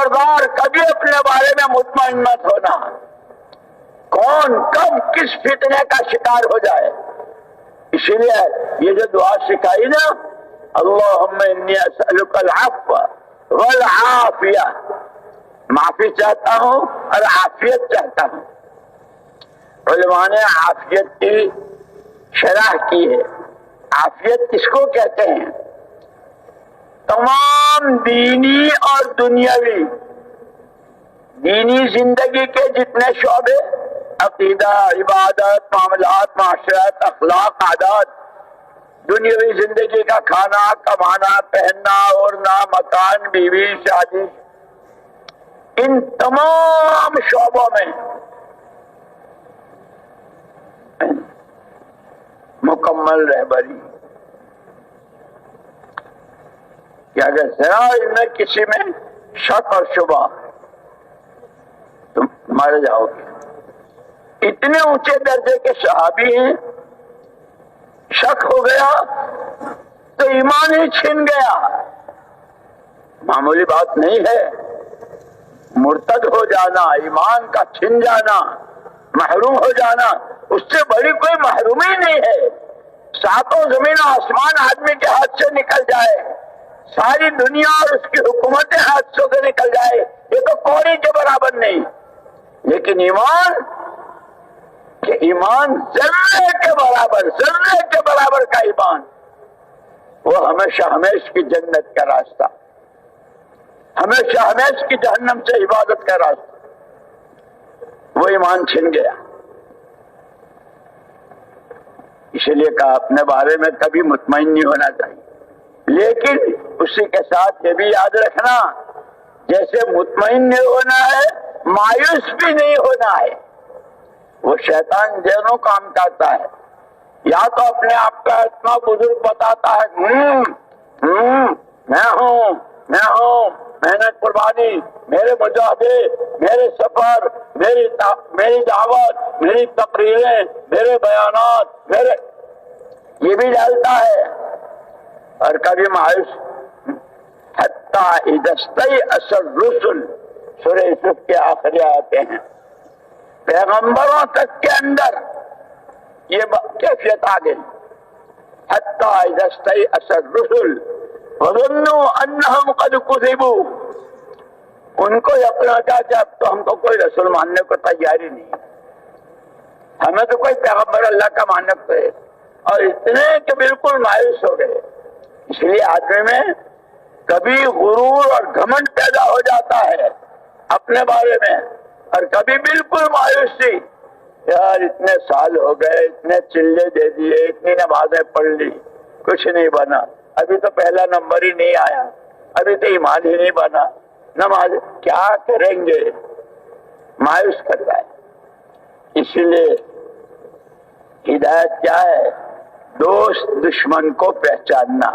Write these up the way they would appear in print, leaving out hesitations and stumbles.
خبردار کبھی اپنے بارے میں مطمئن مت ہونا، کون کب کس فتنے کا شکار ہو جائے۔ اسی لیے یہ جو دعا سکھائی نا، اللہم انی اسألک العفو والعافیہ، معافی چاہتا ہوں اور عافیت چاہتا ہوں۔ علماء نے عافیت کی شرح کی ہے۔ عافیت کس کو کہتے ہیں؟ تمام دینی اور دنیاوی، دینی زندگی کے جتنے شعبے، عقیدہ، عبادت، معاملات، معاشرت، اخلاق، عادات، دنیاوی زندگی کا کھانا، کمانا، پہننا، اوڑھنا، مکان، بیوی، شادی، ان تمام شعبوں میں مکمل رہبری کہ اگر ذرا ان میں کسی میں شک اور شبہ تم مر جاؤ گے۔ اتنے اونچے درجے کے صحابی ہیں، شک ہو گیا تو ایمان ہی چھن گیا، معمولی بات نہیں ہے۔ مرتد ہو جانا، ایمان کا چھن جانا، محروم ہو جانا، اس سے بڑی کوئی محرومی نہیں ہے۔ ساتوں زمین و آسمان آدمی کے ہاتھ سے نکل جائے، ساری دنیا اور اس کی حکومتیں ہاتھوں سے نکل جائے، یہ تو کوڑی کے برابر نہیں۔ لیکن ایمان کہ ایمان ذرے کے برابر کا ایمان، وہ ہمیشہ ہمیش کی جنت کا راستہ، ہمیشہ ہمیش کی جہنم سے عبادت کا راستہ، وہ ایمان چھن گیا۔ اسی لیے کہا اپنے بارے میں کبھی مطمئن نہیں ہونا چاہیے، لیکن اسی کے ساتھ یہ بھی یاد رکھنا، جیسے مطمئن نہیں ہونا ہے مایوس بھی نہیں ہونا ہے۔ وہ شیطان دونوں کام کرتا ہے، یا تو اپنے آپ کا اتنا بزرگ بتاتا ہے، میں ہوں، محنت قربانی، میرے مجاہدے، میرے سفر، میری دعوت، میری تقریریں، میرے بیانات، یہ بھی ڈالتا ہے۔ اور کبھی مایوس، حتیٰ اذا استیأس الرسل، سورہ یوسف کے آخری آتے ہیں، پیغمبروں تک کے اندر یہ کیفیت آ گئی۔ حتیٰ اذا استیأس الرسل وظنوا انہم قد کذبوا، ان کو یقین ہوتا کہ اب تو ہم کو کوئی رسول ماننے کو تیاری نہیں، ہمیں تو کوئی پیغمبر اللہ کا ماننے کو ہے، اور اتنے کہ بالکل مایوس ہو گئے۔ اس لیے آدمی میں کبھی غرور اور گھمنڈ پیدا ہو جاتا ہے اپنے بارے میں، اور کبھی بالکل مایوسی، یار اتنے سال ہو گئے، اتنے چلے دے دیے، اتنی نمازیں پڑھ لی، کچھ نہیں بنا، ابھی تو پہلا نمبر ہی نہیں آیا، ابھی تو ایمان ہی نہیں بنا، نماز کیا کریں گے، مایوس کرتا ہے۔ اسی لیے ہدایت کیا ہے؟ دوست دشمن کو پہچاننا،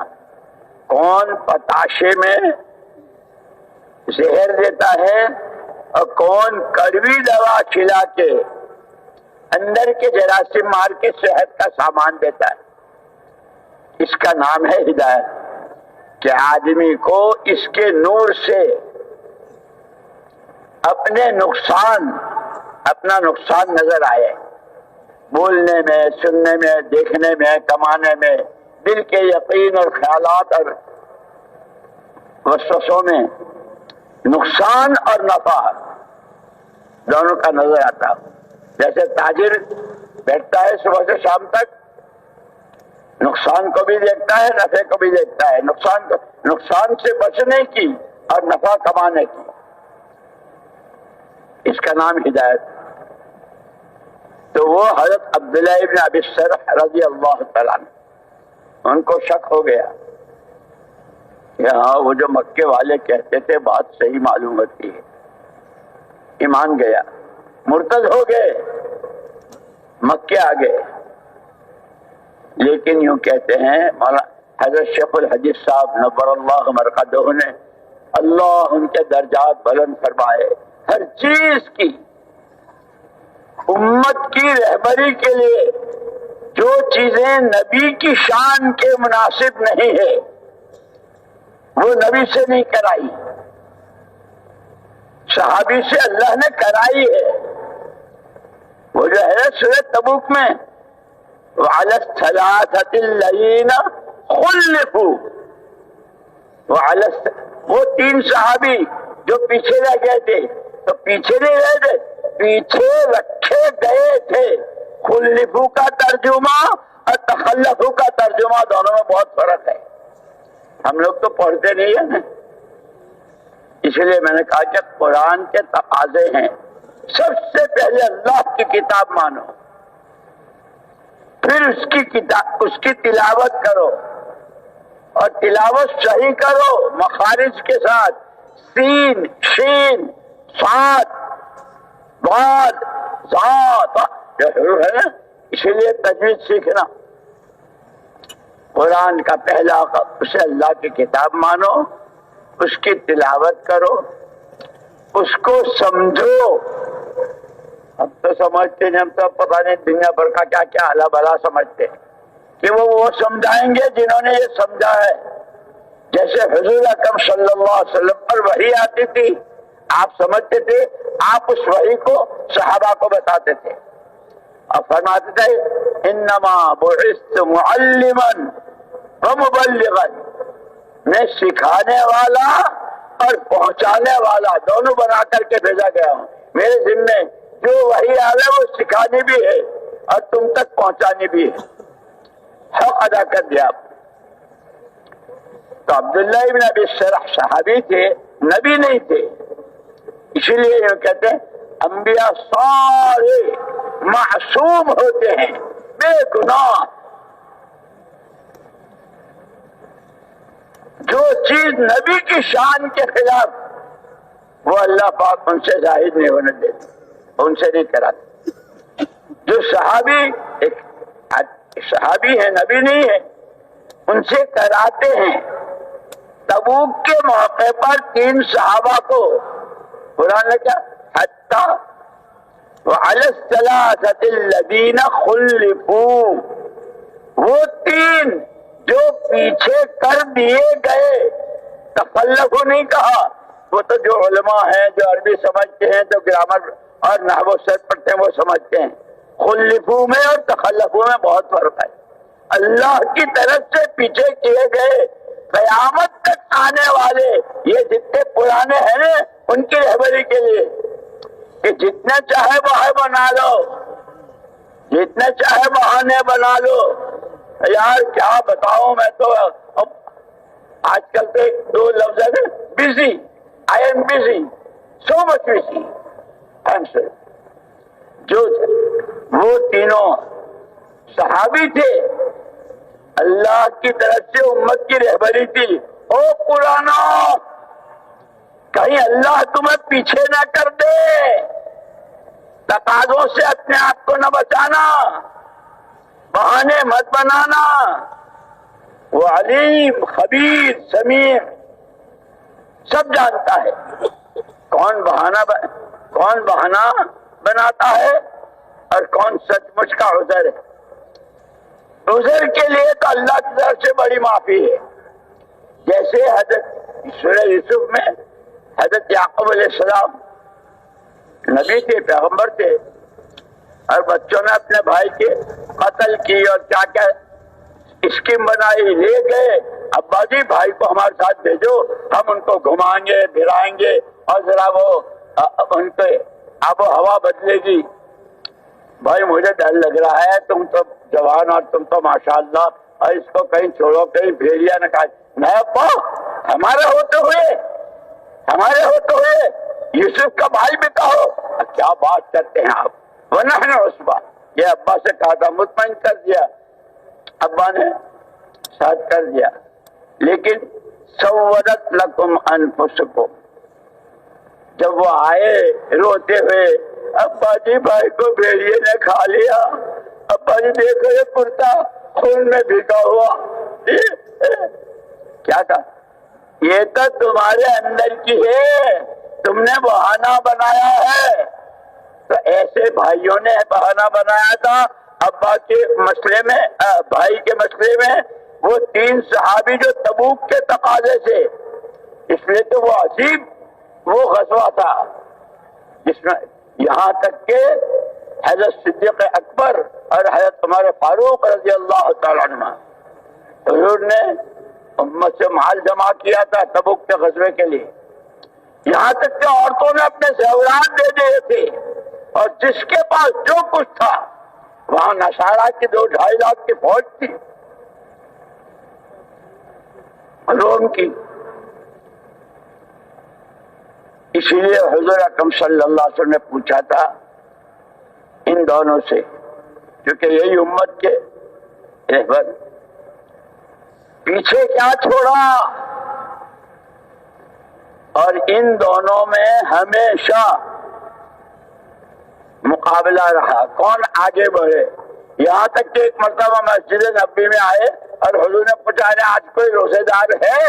کون پتاشے میں زہر دیتا ہے اور کون کڑوی دوا کھلا کے اندر کے جراثیم مار کے صحت کا سامان دیتا ہے۔ اس کا نام ہے ہدایت، کہ آدمی کو اس کے نور سے اپنا نقصان نظر آئے، بولنے میں، سننے میں، دیکھنے میں، کمانے میں، دل کے یقین اور خیالات اور وسوسوں میں نقصان اور نفع دونوں کا نظر آتا۔ جیسے تاجر بیٹھتا ہے صبح سے شام تک، نقصان کو بھی دیکھتا ہے، نفع کو بھی دیکھتا ہے، نقصان سے بچنے کی اور نفع کمانے کی، اس کا نام ہدایت۔ تو وہ حضرت عبداللہ ابن ابی سرح رضی اللہ تعالیٰ عنہ، ان کو شک ہو گیا کہ ہاں وہ جو مکے والے کہتے تھے بات صحیح معلوم ہوتی ہے، ایمان گیا، مرتد ہو گئے، مکے آ گئے۔ لیکن یوں کہتے ہیں حضرت شیخ الحدیث صاحب نور اللہ مرقدہ نے، اللہ ان کے درجات بلند فرمائے، ہر چیز کی امت کی رہبری کے لیے جو چیزیں نبی کی شان کے مناسب نہیں ہے وہ نبی سے نہیں کرائی، صحابی سے اللہ نے کرائی ہے. وہ جو ہے سورہ تبوک میں وعلی الثلاثة الذین خلفوا، وہ 3 صحابی جو پیچھے رہ گئے تھے، تو پیچھے نہیں رہ گئے، پیچھے رکھے گئے تھے. خلفو کا ترجمہ اور تخلفو کا ترجمہ دونوں میں بہت فرق ہے. ہم لوگ تو پڑھتے نہیں ہیں نا، اس لیے میں نے کہا کہ قرآن کے تقاضے ہیں. سب سے پہلے اللہ کی کتاب مانو، پھر اس کی تلاوت کرو، اور تلاوت صحیح کرو مخارج کے ساتھ. سین، شین، صاد، ضاد، ذات جو حروف ہے نا، اسی لیے تجوید سیکھنا. قرآن کا پہلا اسے اللہ کی کتاب مانو، اس کی تلاوت کرو، اس کو سمجھو. ہم تو سمجھتے نہیں، ہم تو پتہ نہیں دنیا بھر کا کیا کیا اعلیٰ بلا سمجھتے ہیں کہ وہ سمجھائیں گے جنہوں نے یہ سمجھا ہے. جیسے حضور اکرم صلی اللہ علیہ وسلم پر وحی آتی تھی، آپ سمجھتے تھے، آپ اس وحی کو صحابہ کو بتاتے تھے اور فرماتے تھے انما بعثت معلما ومبلغا، میں سکھانے والا اور پہنچانے والا دونوں بنا کر کے بھیجا گیا ہوں. میرے ذمے جو وحی آ رہا ہے وہ سکھانی بھی ہے اور تم تک پہنچانی بھی ہے. حق ادا کر دیا. تو عبداللہ ابن ابی سرح صحابی تھے، نبی نہیں تھے. اسی لیے یہ کہتے ہیں انبیاء سارے معصوم ہوتے ہیں، بے گناہ. جو چیز نبی کی شان کے خلاف وہ اللہ پاک ان سے ظاہر نہیں ہونے دیتے، ان سے نہیں کراتے. جو صحابی ہیں، نبی نہیں ہے، ان سے کراتے ہیں. تبوک کے موقع پر 3 صحابہ کو قرآن نے کیا حتی وعلی الثلاثة الذین خلفوا، وہ 3 جو پیچھے کر دیے گئے. تخلف نہیں کہا، وہ تو جو علماء ہیں، جو عربی سمجھتے ہیں، جو گرامر اور نحو صرف پڑھتے ہیں وہ سمجھتے ہیں. خلفو میں اور تخلفو میں بہت فرق ہے. اللہ کی طرف سے پیچھے کیے گئے، قیامت تک آنے والے یہ جتنے پرانے ہیں نا، ان کی رہبری کے لیے کہ جتنے چاہے بہانے بنا لو، جتنے چاہے بہانے بنا لو. یار کیا بتاؤں، میں تو آج کل کے 2 لفظ ہیں، busy, I am busy, so much busy, I am so. جو وہ تینوں صحابی تھے، اللہ کی طرف سے امت کی رہبری تھی. او پرانا، کہیں اللہ تمہیں پیچھے نہ کر دے، تقاضوں سے اپنے آپ کو نہ بچانا، بہانے مت بنانا. وہ علیم، خبیر، سمیع، سب جانتا ہے کون بہانہ بناتا ہے اور کون سچ مچ کا عذر ہے. عذر کے لیے تو اللہ کی طرف سے بڑی معافی ہے. جیسے حضرت سورہ یوسف میں حضرت یعقوب علیہ السلام نبی تھے، پیغمبر تھے، اور بچوں نے اپنے بھائی کے قتل کی اور کیا کیا اسکیم بنائی، لے گئے. ابا جی بھائی کو ہمارے ساتھ بھیجو، ہم ان کو گھمائیں گے پھرائیں گے اور ذرا وہ ان کے آب و ہوا بدلے گی. بھائی مجھے ڈر لگ رہا ہے، تم تو جوان اور تم تو ماشاءاللہ، اور اس کو کہیں چھوڑو، کہیں بھیڑیا نہ کھائے. نہیں ابا، ہمارے ہوتے ہوئے یوسف کا بھائی بھی کہو. کیا بات کرتے ہیں آپ، ونحن عصبہ. یہ ابا سے کہا تھا، مطمئن کر دیا، ابا نے ساتھ کر دیا. لیکن سولت لکم انفسکم، جب وہ آئے روتے ہوئے، ابا جی بھائی کو بھیڑیے نے کھا لیا، ابا جی دیکھو یہ کرتا خون میں بھیگا ہوا. کیا تھا؟ یہ تو تمہارے اندر کی ہے، تم نے بہانہ بنایا ہے. تو ایسے بھائیوں نے بہانہ بنایا تھا ابا کے مسئلے میں، بھائی کے مسئلے میں. وہ 3 صحابی جو تبوک کے تقاضے سے، اس لیے تو وہ عجیب وہ غزوہ تھا. جس میں یہاں تک کہ حضرت صدیق اکبر اور حضرت عمر فاروق رضی اللہ تعالیٰ عنہ، حضور نے امت سے مال جمع کیا تھا تبوک کے غزوے کے لیے، یہاں تک کہ عورتوں نے اپنے زیورات دے دیے تھے، اور جس کے پاس جو کچھ تھا، وہاں نصارہ کی 2-2.5 لاکھ کی فوج تھی روم کی۔ اسی لیے حضور اکرم صلی اللہ علیہ وسلم نے پوچھا تھا ان دونوں سے، کیونکہ یہی امت کے رہبر، پیچھے کیا چھوڑا؟ اور ان دونوں میں ہمیشہ مقابلہ رہا، کون آگے بڑھے۔ یہاں تک کہ ایک مرتبہ مسجد نبوی میں آئے اور حضور نے پوچھا آج کوئی روزے دار ہے؟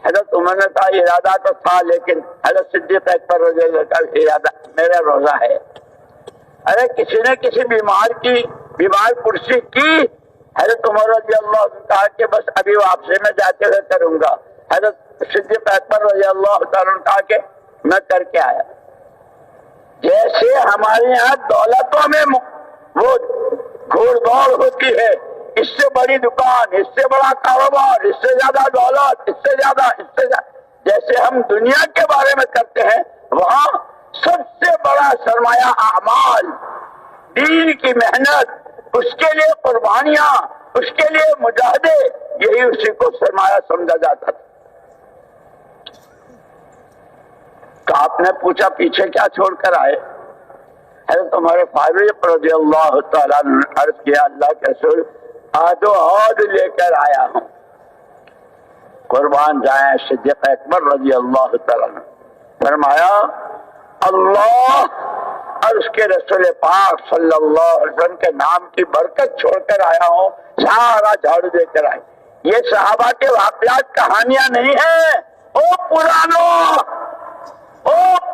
حضرت عمر نے کہا ارادہ تو تھا، لیکن حضرت صدیق اکبر رضی اللہ کا ارادہ میرا روزہ ہے۔ ارے کسی نے کسی بیمار پرسی کی، حضرت عمر رضی اللہ عنہ نے کہا کہ بس ابھی واپسی میں جاتے ہوئے کروں گا۔ حضرت صدیق اکبر رضی اللہ تعالیٰ نے کہا کہ میں کر کے آیا۔ جیسے ہمارے یہاں دولتوں میں وہ گھوڑ دوڑ ہوتی ہے، اس سے بڑی دکان، اس سے بڑا کاروبار، اس سے زیادہ دولت، اس سے زیادہ، جیسے ہم دنیا کے بارے میں کرتے ہیں، وہاں سب سے بڑا سرمایہ اعمال، دین کی محنت، اس کے لیے قربانیاں، اس کے لیے مجاہدے، یہی اسی کو سرمایہ سمجھا جاتا تھا۔ تو آپ نے پوچھا پیچھے کیا چھوڑ کر آئے؟ حضرت عمر فاروق رضی اللہ تعالیٰ نے عرض کیا اللہ کے رسول آدھو عہد لے کر آیا ہوں۔ قربان جائیں صدیق اکبر رضی اللہ تعالیٰ نے فرمایا اللہ اور اس کے رسول پاک صلی اللہ علیہ وسلم کے نام کی برکت چھوڑ کر آیا ہوں، سارا جھاڑو دے کر آئے۔ یہ صحابہ کے واقعات کہانیاں نہیں ہیں،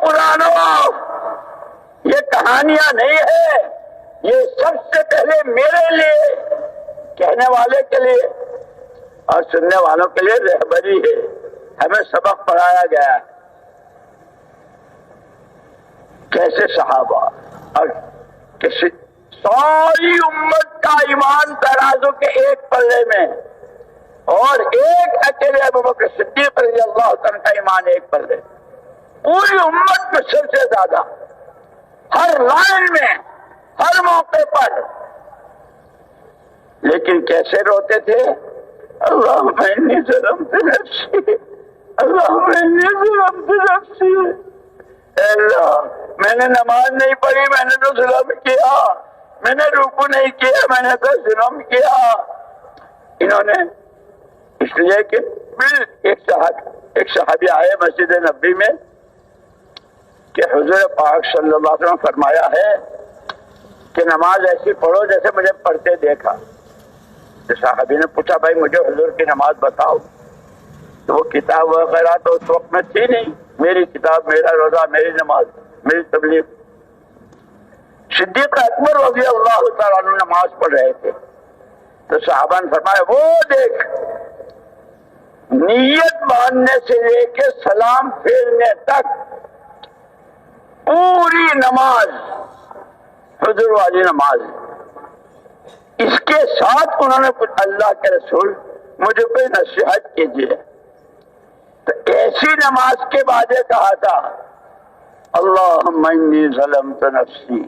پرانو یہ کہانیاں نہیں ہے، یہ سب سے پہلے میرے لیے، کہنے والے کے لیے اور سننے والوں کے لیے رہبری ہے، ہمیں سبق پڑھایا گیا ہے کیسے صحابہ اور کسی ساری امت کا ایمان ترازو کے ایک پلے میں، اور ایک اکیلے ابوبکر صدیق رضی اللہ عنہ کا ایمان ایک پلے، پوری امت میں سب سے زیادہ، ہر لائن میں، ہر موقع پر۔ لیکن کیسے روتے تھے؟ اللہم انی ظلمت نفسی، اللہم انی ظلمت نفسی، اے اللہ میں نے نماز نہیں پڑھی، میں نے تو ظلم کیا، میں نے رکوع نہیں کیا، میں نے تو ظلم کیا۔ انہوں نے اس لیے کہ ایک صحابی آئے مسجد نبوی میں کہ حضور پاک صلی اللہ علیہ وسلم فرمایا ہے کہ نماز ایسی پڑھو جیسے مجھے پڑھتے دیکھا۔ تو صحابی نے پوچھا بھائی مجھے حضور کی نماز بتاؤ، تو وہ کتاب وغیرہ تو اس وقت میں تھی نہیں، میری کتاب، میرا روزہ، میری نماز، میری تبلیغ۔ صدیق اکبر رضی اللہ تعالیٰ عنہ نماز پڑھ رہے تھے، تو صحابہ نے فرمایا وہ دیکھ، نیت باندھنے سے لے کے سلام پھیرنے تک پوری نماز حضور والی نماز۔ اس کے ساتھ انہوں نے کچھ اللہ کے رسول مجھے کوئی نصیحت کیجیے، تو ایسی نماز کے بعد کہا تھا اللہم انی ظلمت نفسی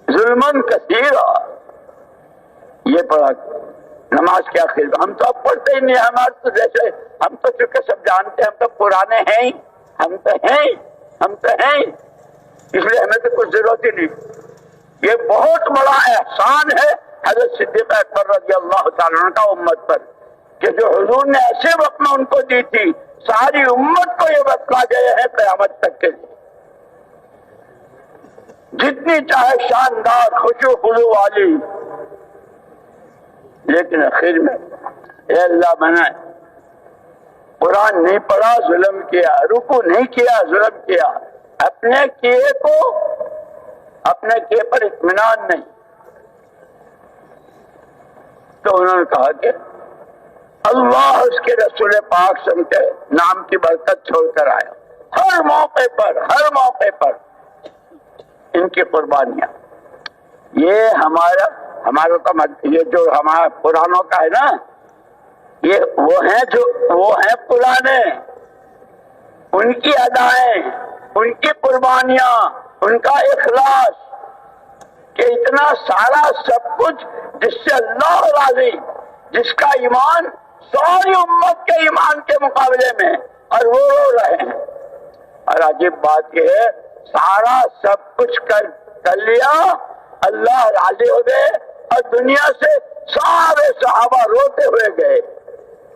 ظلمن کثیرا، یہ پڑھا نماز کے آخر۔ ہم تو اب پڑھتے ہی نہیں، ہمارے تو جیسے ہم تو چونکہ سب جانتے ہیں، ہم تو پرانے ہیں، ہم تو ہیں، اس لیے ہمیں تو کچھ ضرورت ہی نہیں۔ یہ بہت بڑا احسان ہے حضرت صدیق اکبر رضی اللہ تعالیٰ عنہ کا امت پر، کہ جو حضور نے ایسے وقت میں ان کو دی تھی، ساری امت کو یہ بتلا گئے ہیں قیامت تک کے لیے۔ جتنی چاہے شاندار خشوع خضوع والی، لیکن آخر میں اے اللہ میں نے قرآن نہیں پڑھا، ظلم کیا، رکوع نہیں کیا، ظلم کیا، اپنے کیے پر اطمینان نہیں۔ تو انہوں نے کہا کہ اللہ اس کے رسول پاک کے نام کی برکت چھوڑ کر آیا، ہر موقع پر ان کی قربانیاں. یہ ہمارا تو یہ جو ہمارا پرانوں کا ہے نا، یہ وہ ہیں پرانے، ان کی ادائیں، ان کی قربانیاں، ان کا اخلاص، کہ اتنا سارا سب کچھ جس سے اللہ راضی، جس کا ایمان ساری امت کے ایمان کے مقابلے میں، اور وہ رو رہے ہیں. اور عجیب بات یہ ہے، سارا سب کچھ کر لیا، اللہ راضی ہو گئے، اور دنیا سے سارے صحابہ روتے ہوئے گئے.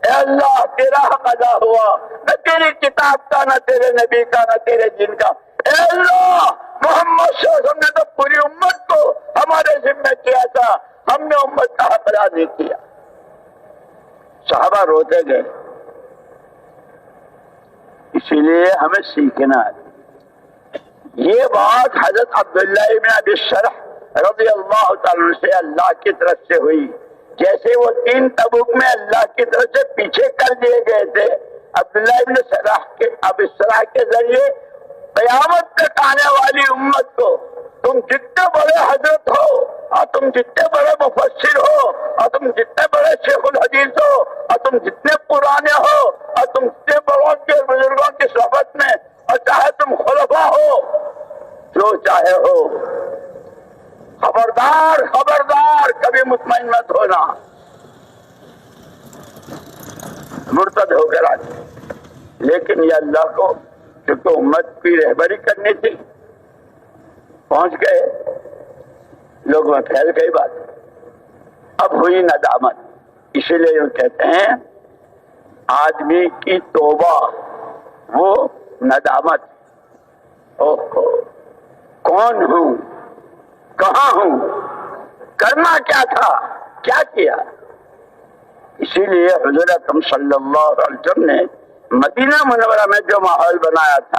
اے اللہ تیرا حق ادا ہوا، نہ تیری کتاب کا، نہ تیرے نبی کا، نہ تیرے دین کا. اے اللہ محمد صلی اللہ علیہ وسلم نے تو پوری امت کو ہمارے ذمہ کیا تھا، ہم نے امت کا حق ادا نہیں کیا. صحابہ روتے گئے. اسی لیے ہمیں سیکھنا ہے. یہ بات حضرت عبداللہ ابن ابی سرح رضی اللہ تعالیٰ عنہ سے اللہ کی طرف سے ہوئی. جیسے وہ 3 تبوک میں اللہ کی طرف سے پیچھے کر دیے گئے تھے، عبداللہ ابن ابی سرح کے ذریعے قیامت تک آنے والی امت کو، تم جتنے بڑے حضرت ہو، اور تم جتنے بڑے مفسر ہو، اور تم جتنے بڑے شیخ الحدیث ہو، اور تم جتنے پرانے ہو، اور تم جتنے بڑوں کے بزرگوں کی صحبت میں، اور چاہے تم خلفاء ہو، جو چاہے ہو، خبردار خبردار کبھی مطمئن مت ہونا، مرتد ہو کر آتے. لیکن یہ اللہ کو کیونکہ امت کی رہبری کرنی تھی، پہنچ گئے، لوگوں میں پھیل گئی بات. اب ہوئی ندامت. اسی لیے یہ کہتے ہیں آدمی کی توبہ وہ ندامت. اوہو کون ہوں، کہاں ہوں، کرنا کیا تھا، کیا کیا. اسی لیے حضور اکرم صلی اللہ علیہ وسلم نے مدینہ منورہ میں جو ماحول بنایا تھا،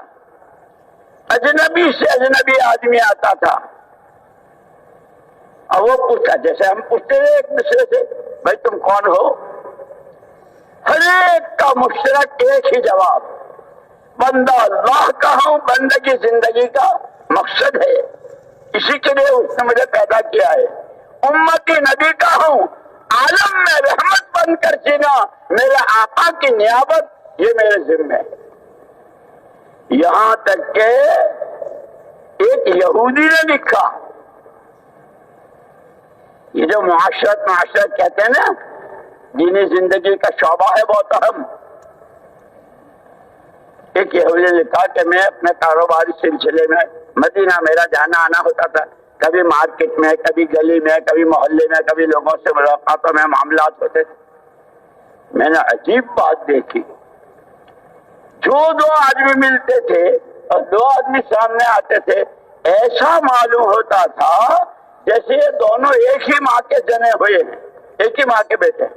اجنبی سے اجنبی آدمی آتا تھا اور وہ پوچھتا، جیسے ہم پوچھتے ہیں ایک دوسرے سے بھائی تم کون ہو، ہر ایک کا مشترک ایک ہی جواب، بندہ اللہ کا ہوں، بندگی زندگی کا مقصد ہے، اسی کے لیے اس نے مجھے پیدا کیا ہے، امتی نبی کا ہوں، عالم میں رحمت بن کر جینا میرے آقا کی نیابت یہ میرے ذمہ ہے. یہاں تک کہ ایک یہودی نے لکھا، یہ جو معاشرت کہتے ہیں نا، دینی زندگی کا شعبہ ہے بہت اہم. ایک یہودی نے لکھا کہ میں اپنے کاروباری سلسلے میں مدینہ میرا جانا آنا ہوتا تھا، کبھی مارکیٹ میں، کبھی گلی میں، کبھی محلے میں، کبھی لوگوں سے ملاقاتوں میں معاملات ہوتے تھے. میں نے عجیب بات دیکھی، جو 2 آدمی ملتے تھے اور 2 آدمی سامنے آتے تھے، ایسا معلوم ہوتا تھا جیسے یہ دونوں ایک ہی ماں کے جنے ہوئے ہیں، ایک ہی ماں کے بیٹے.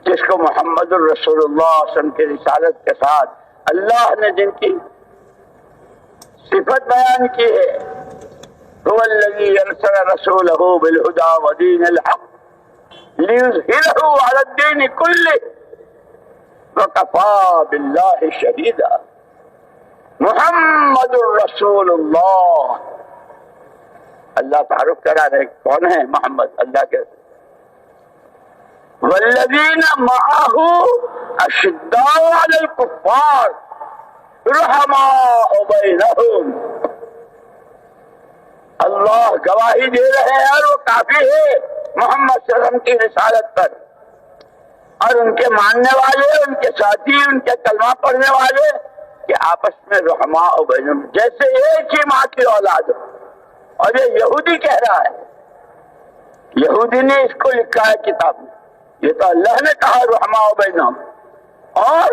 جس کو محمد الرسول اللہ صلی اللہ علیہ وسلم کی رسالت کے ساتھ اللہ نے جن کی صفت بیان کی ہے، هو الذی ارسل رسولہ بالہدی ودین الحق لیظہرہ علی الدین کلہ وَكَفَى بِاللَّهِ شَهِيدًا. محمد الرسول اللہ. اللہ تعارف کرا رہے کون ہے محمد، اللہ کے. وَالَّذِينَ مَعَهُ أَشِدَّاءُ عَلَى الْكُفَّارِ رُحَمَاءُ بَيْنَهُمْ. اللہ گواہی دے رہے ہیں اور وہ کافی ہے محمد صلی اللہ علیہ وسلم کی رسالت پر، اور ان کے ماننے والے، ان کے ساتھی، ان کے کلمہ پڑھنے والے کہ آپس میں رحماء و بینہم، جیسے ایک ہی ماں کی اولاد ہو. اور یہ یہودی کہہ رہا ہے، یہودی نے اس کو لکھا ہے کتاب میں، یہ تو اللہ نے کہا رحماء و بینہم. اور